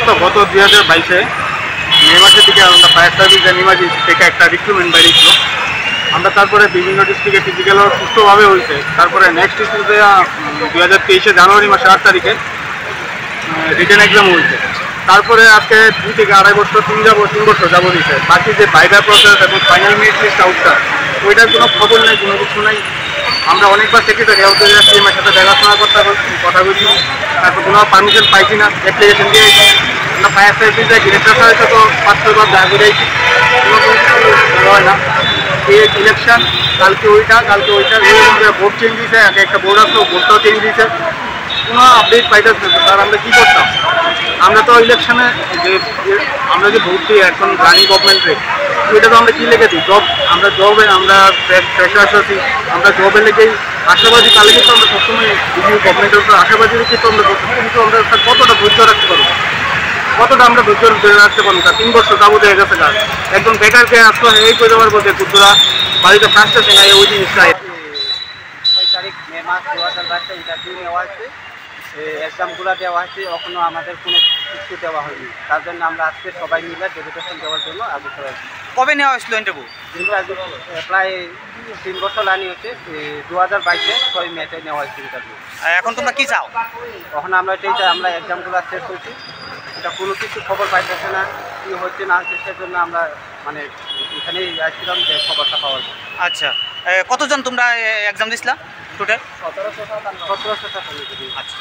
তো গত 2022-এ মে মাসের দিকে আমরা ফায়ার সার্ভিস অ্যান্ড ইমার্জেন্সি থেকে একটা রিক্রুটমেন্ট বেরিয়েছিল। আমরা তারপরে বিভিন্ন ডিস্ট্রিক্টে ফিজিক্যাল সুস্থভাবে হয়েছে। তারপরে নেক্সট ইস্যুতে 2023 জানুয়ারি মাসে 8 তারিখে রিটেন এক্সাম হয়েছে। তারপরে আজকে 2 থেকে 2.5 বছর 3 বছর যাবো দিচ্ছে। বাকি যে ভাইভা প্রসেস এবং ফাইনাল মেরিট লিস্ট আউটটা ওইটার কোনো খবর নেই, কোনো কিছু নাই। আমরা অনেকবার সেক্রেটারি হাউসে যাচ্ছি, আমার সাথে দেখাশোনা কথা বলছি, তারপর কোনো পারমিশন পাইছি না। অ্যাপ্লিকেশন দিয়েছি আমরা ফায়ার সার্ভিসে ডিরেক্টর সাহেবের সাথে 5-6 বার দেখা করেছি, কোনো কিছু হয় না। এই ইলেকশন কালকে ওইটা ভোট চেঞ্জ দিয়েছে, একটা বোর্ড আসলো, ভোটটাও চেঞ্জ দিয়েছে, কোনো আপডেট পাইতেছে না। স্যার আমরা কী করতাম? আমরা তো ইলেকশনে আমরা যে ভোট দিই এখন রানিং গভর্নমেন্টে, ওইটা তো আমরা কী লেগেছি জব, আমরা ফ্রেশার্স আছি, আমরা জবের লেগেই আশাবাদী। তাহলে কিন্তু আমরা সবসময় গভর্নমেন্টের উপর আশাবাদী রেখে তো আমরা কিন্তু আমরা কতটা ধৈর্য রাখতে পারবো, কতটা আমরা ধৈর্য ধরে রাখতে পারবো? তার 3 বছর যাবত হয়ে গেছে কাজ। একদম বেকারকে আসলে এই করে পারবো যে কুদ্দুরা বাড়িতে ফাঁসতেছে না, ওই জিনিসটা। 6 তারিখ মে মাস 2022 ইন্টারভিউ নেওয়া হয়েছে, এক্সামগুলো দেওয়া হয়েছে, এখনও আমাদের কোনো কিছু দেওয়া হয়নি। তার জন্য আমরা আজকে সবাই মিলে ডেপুটেশন দেওয়ার জন্য আগ্রহ আছি। কবে নেওয়া হয়েছিল ইন্টারভিউ? প্রায় 3 বছর লাইন হচ্ছে, 2022-এ 6 মেতে নেওয়া হয়েছে ইন্টারভিউ। এখন তোমরা কি চাও? তখন আমরা এটাই চাই, আমরা এক্সামগুলো শেষ করছি, এটা কোনো কিছু খবর পাইতেছে না, কী হচ্ছে না হচ্ছে, সেজন্য আমরা মানে এখানেই আসছিলাম যে খবরটা পাওয়ার জন্য। আচ্ছা, কতজন তোমরা এক্সাম দিছিলা টোটাল? 1700 আচ্ছা।